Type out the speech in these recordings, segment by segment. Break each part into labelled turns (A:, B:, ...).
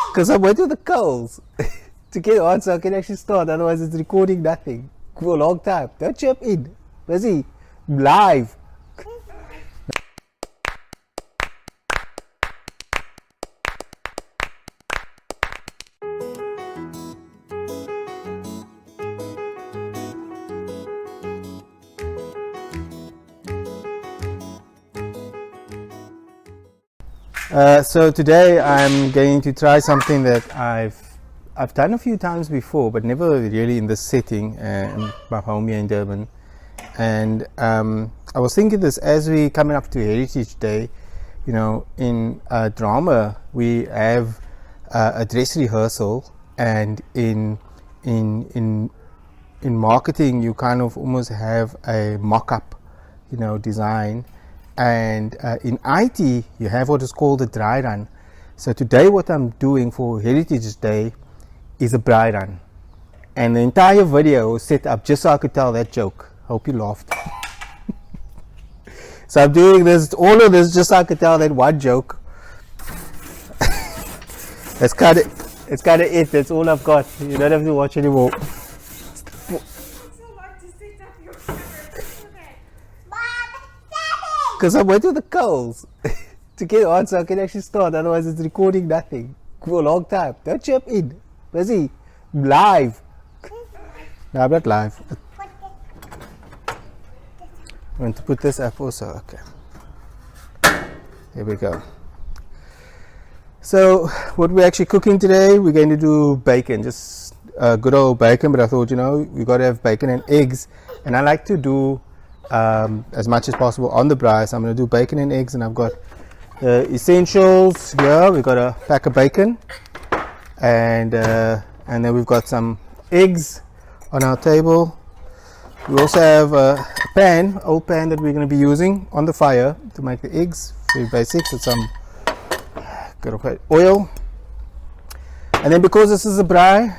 A: Because I'm waiting for the coals to get on so I can actually start. Otherwise, it's recording nothing for a long time. Don't jump in. Busy. Live. So today I'm going to try something that I've done a few times before, but never really in this setting, in my home here in Durban. And I was thinking this as we coming up to Heritage Day. You know, in drama we have a dress rehearsal, and in marketing you kind of almost have a mock-up, you know, design. And in IT you have what is called a Braairun. So today what I'm doing for Heritage Day is a Braairun, and the entire video was set up just so I could tell that joke. Hope you laughed. So I'm doing this, all of this, just so I could tell that one joke. It's kind of it. That's all I've got. You don't have to watch anymore. Because I'm waiting for the coals to get on so I can actually start. Otherwise, it's recording nothing for a long time. Don't jump in. Busy. Live. No, I'm not live. I'm going to put this up also. Okay. Here we go. So, what we're actually cooking today, we're going to do bacon. Just good old bacon, but I thought, you know, we got to have bacon and eggs. And I like to do as much as possible on the braai. So I'm going to do bacon and eggs, and I've got the essentials here. We've got a pack of bacon, and then we've got some eggs on our table. We also have a pan, old pan, that we're going to be using on the fire to make the eggs. Very basic, with some oil. And then because this is a braai,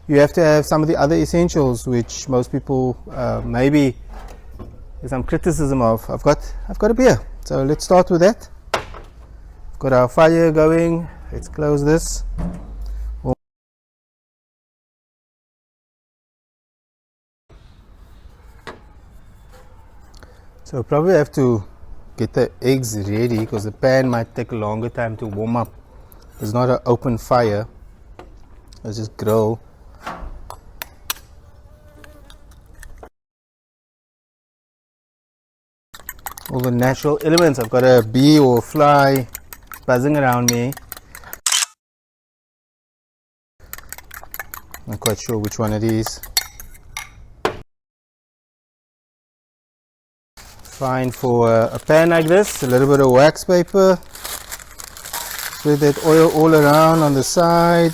A: you have to have some of the other essentials, which most people maybe there's some criticism of. I've got a beer, so let's start with that. We've got our fire going. Let's close this. So probably have to get the eggs ready, because the pan might take a longer time to warm up. It's not an open fire. Let's just grill. All the natural elements. I've got a bee or a fly buzzing around me. Not quite sure which one it is. Fine for a pan like this. A little bit of wax paper. Spread that oil all around on the side.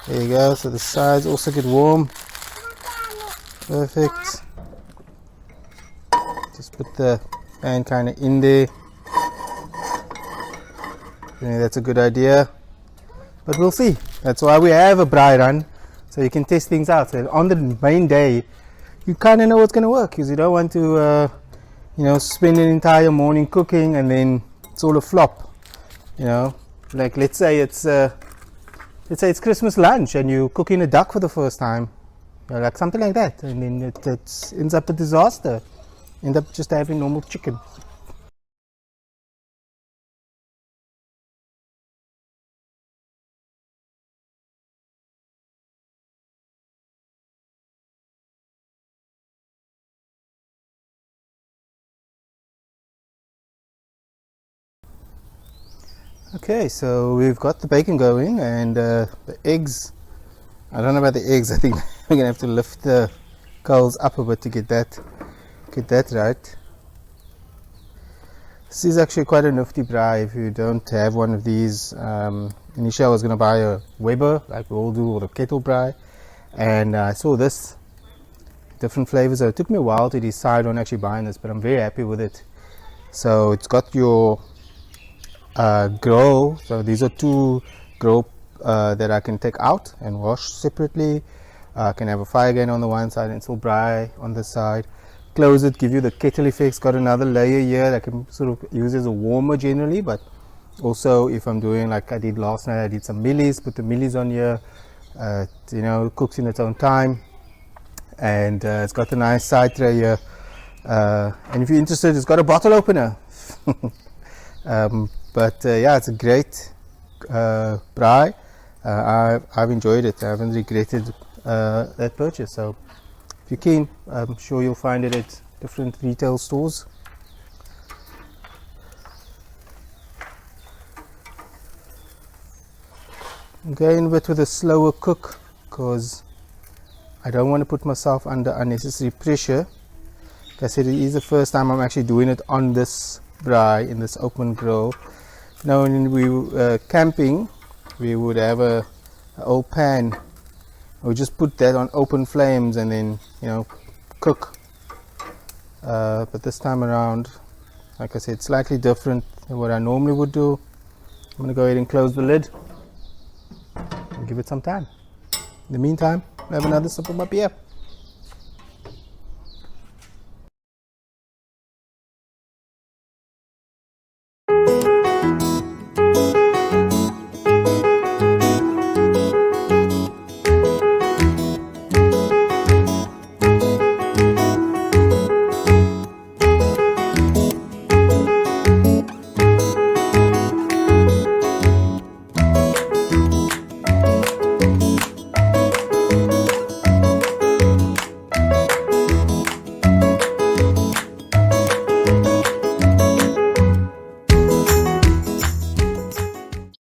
A: There you go. So the sides also get warm. Perfect. Just put the pan kind of in there. Yeah, that's a good idea, but we'll see. That's why we have a Braairun, so you can test things out. So on the main day, you kind of know what's going to work, because you don't want to, you know, spend an entire morning cooking and then it's all a flop. You know, like let's say it's Christmas lunch and you're cooking a duck for the first time, you know, like something like that, and then it ends up a disaster. End up just having normal chicken. Okay, so we've got the bacon going, and the eggs. I don't know about the eggs. I think we're gonna have to lift the coals up a bit to get that right. This is actually quite a nifty braai if you don't have one of these. Initially I was going to buy a Weber like we all do, or a kettle braai, and I saw this different flavors. So it took me a while to decide on actually buying this, but I'm very happy with it. So it's got your grill. So these are two grill that I can take out and wash separately. I can have a fire again on the one side and still braai on the side. close it, give you the kettle effects. Got another layer here that I can sort of use as a warmer generally, but also if I'm doing like I did last night, I did some millies, put the millies on here. You know, it cooks in its own time, and it's got a nice side tray here. And if you're interested, it's got a bottle opener. Yeah, it's a great braai. I've enjoyed it. I haven't regretted that purchase. So if you're keen, I'm sure you'll find it at different retail stores. I'm going a bit with a slower cook because I don't want to put myself under unnecessary pressure. Like I said, it is the first time I'm actually doing it on this braai in this open grill. Now when we were camping, we would have an old pan. We just put that on open flames and then, you know, cook. But this time around, like I said, slightly different than what I normally would do. I'm going to go ahead and close the lid and give it some time. In the meantime, I have another sip of my beer.